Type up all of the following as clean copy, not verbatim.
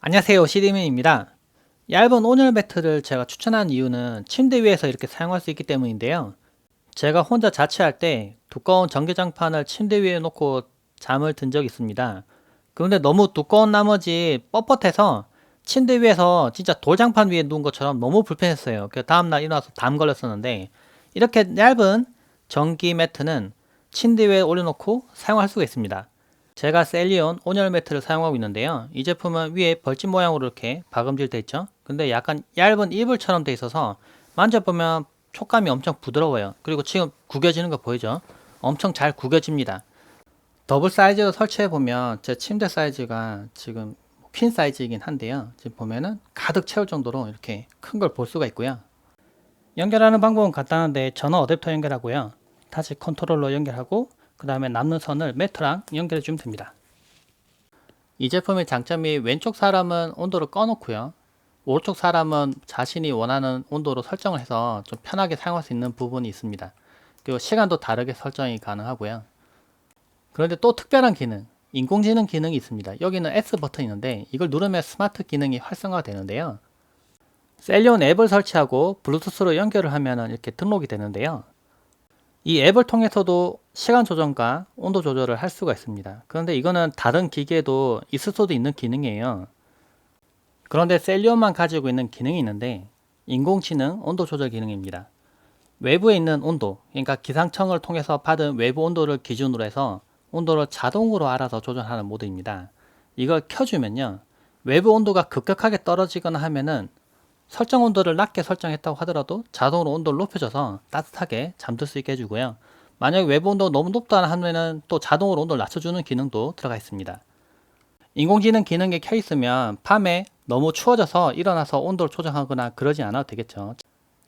안녕하세요, 시디민입니다. 얇은 온열 매트를 제가 추천한 이유는 침대 위에서 이렇게 사용할 수 있기 때문인데요. 제가 혼자 자취할 때 두꺼운 전기장판을 침대 위에 놓고 잠을 든 적이 있습니다. 그런데 너무 두꺼운 나머지 뻣뻣해서 침대 위에서 진짜 돌장판 위에 누운 것처럼 너무 불편했어요. 그 다음날 일어나서 담 걸렸었는데, 이렇게 얇은 전기 매트는 침대 위에 올려놓고 사용할 수가 있습니다. 제가 셀리온 온열 매트를 사용하고 있는데요. 이 제품은 위에 벌집 모양으로 이렇게 박음질 돼 있죠. 근데 약간 얇은 이불처럼 돼 있어서 만져보면 촉감이 엄청 부드러워요. 그리고 지금 구겨지는 거 보이죠? 엄청 잘 구겨집니다. 더블 사이즈로 설치해 보면 제 침대 사이즈가 지금 퀸 사이즈이긴 한데요. 지금 보면은 가득 채울 정도로 이렇게 큰 걸 볼 수가 있고요. 연결하는 방법은 간단한데 전원 어댑터 연결하고요. 다시 컨트롤러 연결하고 그 다음에 남는 선을 매트랑 연결해 주면 됩니다. 이 제품의 장점이 왼쪽 사람은 온도를 꺼놓고요. 오른쪽 사람은 자신이 원하는 온도로 설정을 해서 좀 편하게 사용할 수 있는 부분이 있습니다. 그리고 시간도 다르게 설정이 가능하고요. 그런데 또 특별한 기능, 인공지능 기능이 있습니다. 여기는 S 버튼이 있는데 이걸 누르면 스마트 기능이 활성화가 되는데요. 셀리온 앱을 설치하고 블루투스로 연결을 하면 이렇게 등록이 되는데요. 이 앱을 통해서도 시간 조정과 온도 조절을 할 수가 있습니다. 그런데 이거는 다른 기기에도 있을 수도 있는 기능이에요. 그런데 셀리온만 가지고 있는 기능이 있는데 인공지능 온도 조절 기능입니다. 외부에 있는 온도, 그러니까 기상청을 통해서 받은 외부 온도를 기준으로 해서 온도를 자동으로 알아서 조절하는 모드입니다. 이걸 켜주면요, 외부 온도가 급격하게 떨어지거나 하면은 설정 온도를 낮게 설정했다고 하더라도 자동으로 온도를 높여줘서 따뜻하게 잠들 수 있게 해주고요. 만약에 외부 온도가 너무 높다 하면은 또 자동으로 온도를 낮춰주는 기능도 들어가 있습니다. 인공지능 기능이 켜 있으면 밤에 너무 추워져서 일어나서 온도를 조정하거나 그러지 않아도 되겠죠.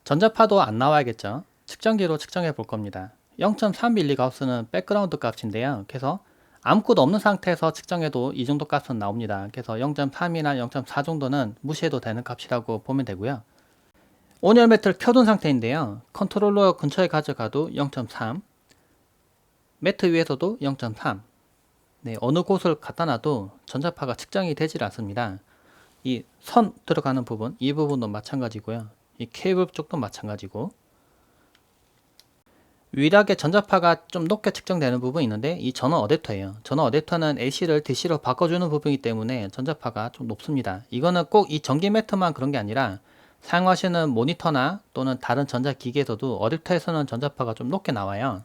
전자파도 안 나와야겠죠. 측정기로 측정해 볼 겁니다. 0.3mHz는 백그라운드 값인데요. 그래서 아무것도 없는 상태에서 측정해도 이 정도 값은 나옵니다. 그래서 0.3이나 0.4 정도는 무시해도 되는 값이라고 보면 되고요. 온열 매트를 켜둔 상태인데요. 컨트롤러 근처에 가져가도 0.3, 매트 위에서도 0.3. 네, 어느 곳을 갖다 놔도 전자파가 측정이 되질 않습니다. 이 선 들어가는 부분, 이 부분도 마찬가지고요. 이 케이블 쪽도 마찬가지고. 유일하게 전자파가 좀 높게 측정되는 부분이 있는데 이 전원 어댑터예요. 전원 어댑터는 AC를 DC로 바꿔주는 부분이기 때문에 전자파가 좀 높습니다. 이거는 꼭 이 전기 매트만 그런 게 아니라 사용하시는 모니터나 또는 다른 전자기기에서도 어댑터에서는 전자파가 좀 높게 나와요.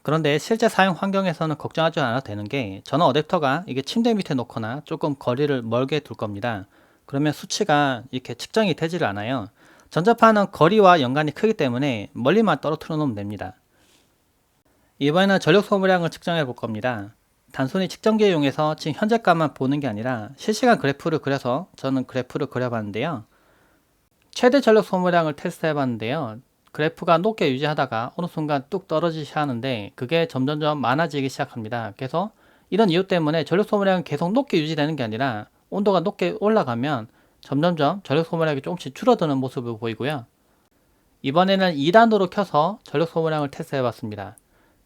그런데 실제 사용 환경에서는 걱정하지 않아도 되는 게 전원 어댑터가 이게 침대 밑에 놓거나 조금 거리를 멀게 둘 겁니다. 그러면 수치가 이렇게 측정이 되지를 않아요. 전자파는 거리와 연관이 크기 때문에 멀리만 떨어뜨려 놓으면 됩니다. 이번에는 전력 소모량을 측정해 볼 겁니다. 단순히 측정기에 이용해서 지금 현재값만 보는 게 아니라 실시간 그래프를 그려서 저는 그래프를 그려봤는데요. 최대 전력 소모량을 테스트해 봤는데요. 그래프가 높게 유지하다가 어느 순간 뚝 떨어지시 하는데 그게 점점점 많아지기 시작합니다. 그래서 이런 이유 때문에 전력 소모량이 계속 높게 유지되는 게 아니라 온도가 높게 올라가면 점점점 전력 소모량이 조금씩 줄어드는 모습을 보이고요. 이번에는 2단으로 켜서 전력 소모량을 테스트해 봤습니다.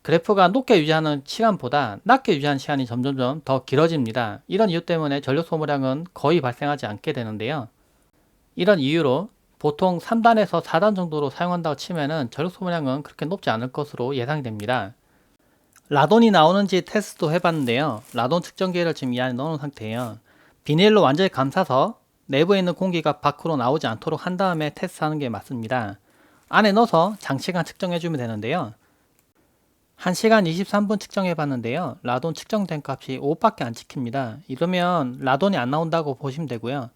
그래프가 높게 유지하는 시간보다 낮게 유지하는 시간이 점점점 더 길어집니다. 이런 이유 때문에 전력 소모량은 거의 발생하지 않게 되는데요. 이런 이유로 보통 3단에서 4단 정도로 사용한다고 치면은 전력 소모량은 그렇게 높지 않을 것으로 예상이 됩니다. 라돈이 나오는지 테스트도 해봤는데요. 라돈 측정기를 지금 이 안에 넣어놓은 상태예요. 비닐로 완전히 감싸서 내부에 있는 공기가 밖으로 나오지 않도록 한 다음에 테스트하는 게 맞습니다. 안에 넣어서 장시간 측정해주면 되는데요. 1시간 23분 측정해 봤는데요. 라돈 측정된 값이 5밖에 안 찍힙니다. 이러면 라돈이 안 나온다고 보시면 되고요.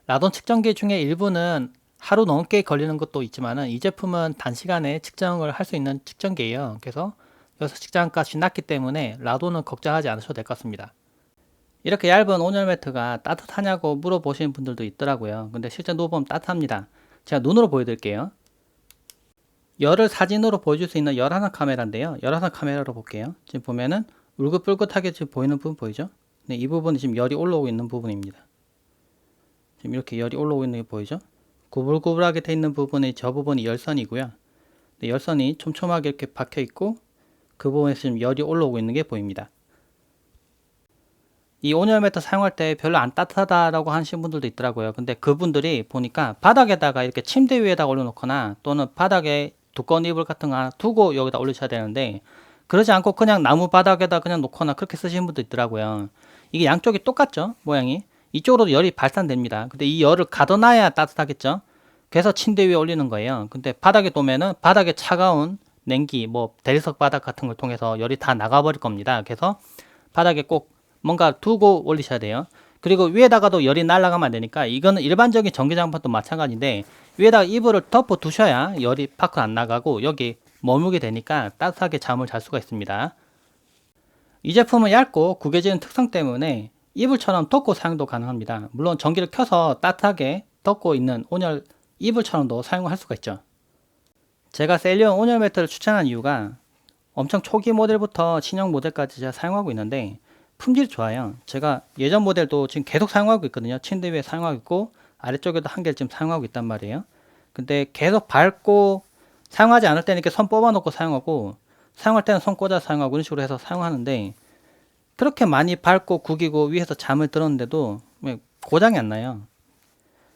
라돈 측정기 중에 일부는 하루 넘게 걸리는 것도 있지만 이 제품은 단시간에 측정을 할 수 있는 측정기예요. 그래서 여기서 측정 값이 낮기 때문에 라돈은 걱정하지 않으셔도 될 것 같습니다. 이렇게 얇은 온열 매트가 따뜻하냐고 물어보시는 분들도 있더라고요. 근데 실제 누워보면 따뜻합니다. 제가 눈으로 보여드릴게요. 열을 사진으로 보여줄 수 있는 열 하나 카메라인데요. 열 하나 카메라로 볼게요. 지금 보면은 울긋불긋하게 지금 보이는 부분 보이죠? 네, 이 부분이 지금 열이 올라오고 있는 부분입니다. 지금 이렇게 열이 올라오고 있는 게 보이죠? 구불구불하게 돼 있는 부분이 저 부분이 열선이고요. 네, 열선이 촘촘하게 이렇게 박혀 있고 그 부분에서 지금 열이 올라오고 있는 게 보입니다. 이 온열 매트 사용할 때 별로 안 따뜻하다라고 하시는 분들도 있더라고요. 근데 그분들이 보니까 바닥에다가 이렇게 침대 위에다가 올려놓거나 또는 바닥에 두꺼운 이불 같은 거 하나 두고 여기다 올리셔야 되는데, 그러지 않고 그냥 나무 바닥에다 그냥 놓거나 그렇게 쓰시는 분도 있더라고요. 이게 양쪽이 똑같죠, 모양이. 이쪽으로도 열이 발산됩니다. 근데 이 열을 가둬놔야 따뜻하겠죠. 그래서 침대 위에 올리는 거예요. 근데 바닥에 놓으면은 바닥에 차가운 냉기, 뭐 대리석 바닥 같은 걸 통해서 열이 다 나가버릴 겁니다. 그래서 바닥에 꼭 뭔가 두고 올리셔야 돼요. 그리고 위에다가도 열이 날아가면 안 되니까, 이거는 일반적인 전기장판도 마찬가지인데 위에다가 이불을 덮어 두셔야 열이 밖으로 안 나가고 여기 머물게 되니까 따뜻하게 잠을 잘 수가 있습니다. 이 제품은 얇고 구겨지는 특성 때문에 이불처럼 덮고 사용도 가능합니다. 물론 전기를 켜서 따뜻하게 덮고 있는 온열 이불처럼도 사용을 할 수가 있죠. 제가 셀리온 온열 매트를 추천한 이유가 엄청 초기 모델부터 신형 모델까지 제가 사용하고 있는데 품질이 좋아요. 제가 예전 모델도 지금 계속 사용하고 있거든요. 침대 위에 사용하고 있고 아래쪽에도 한 개를 지금 사용하고 있단 말이에요. 근데 계속 밟고 사용하지 않을 때는 이렇게 손 뽑아 놓고 사용하고, 사용할 때는 손 꽂아 사용하고 이런 식으로 해서 사용하는데, 그렇게 많이 밟고 구기고 위에서 잠을 들었는데도 고장이 안 나요.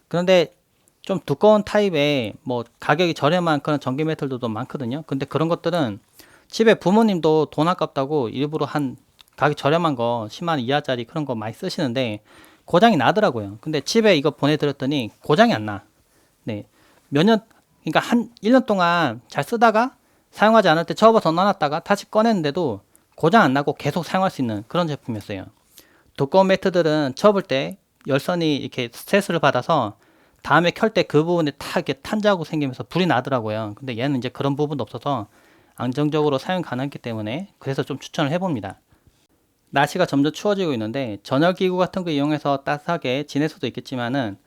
그런데 좀 두꺼운 타입의 뭐 가격이 저렴한 그런 전기 매트들도 많거든요. 근데 그런 것들은 집에 부모님도 돈 아깝다고 일부러 한 가격 저렴한 거 10만 원 이하짜리 그런 거 많이 쓰시는데 고장이 나더라고요. 근데 집에 이거 보내드렸더니 고장이 안 나. 네. 몇 년, 그러니까 한 1년 동안 잘 쓰다가 사용하지 않을 때 접어서 넣어놨다가 다시 꺼냈는데도 고장 안 나고 계속 사용할 수 있는 그런 제품이었어요. 두꺼운 매트들은 접을 때 열선이 이렇게 스트레스를 받아서 다음에 켤 때 그 부분에 탁 이렇게 탄자국 생기면서 불이 나더라고요. 근데 얘는 이제 그런 부분도 없어서 안정적으로 사용 가능하기 때문에 그래서 좀 추천을 해봅니다. 날씨가 점점 추워지고 있는데 전열기구 같은 거 이용해서 따뜻하게 지낼 수도 있겠지만은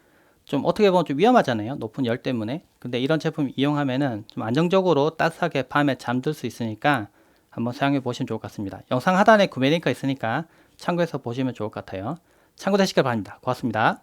좀 어떻게 보면 좀 위험하잖아요, 높은 열 때문에. 근데 이런 제품 이용하면은 좀 안정적으로 따뜻하게 밤에 잠들 수 있으니까 한번 사용해 보시면 좋을 것 같습니다. 영상 하단에 구매 링크가 있으니까 참고해서 보시면 좋을 것 같아요. 참고되시길 바랍니다. 고맙습니다.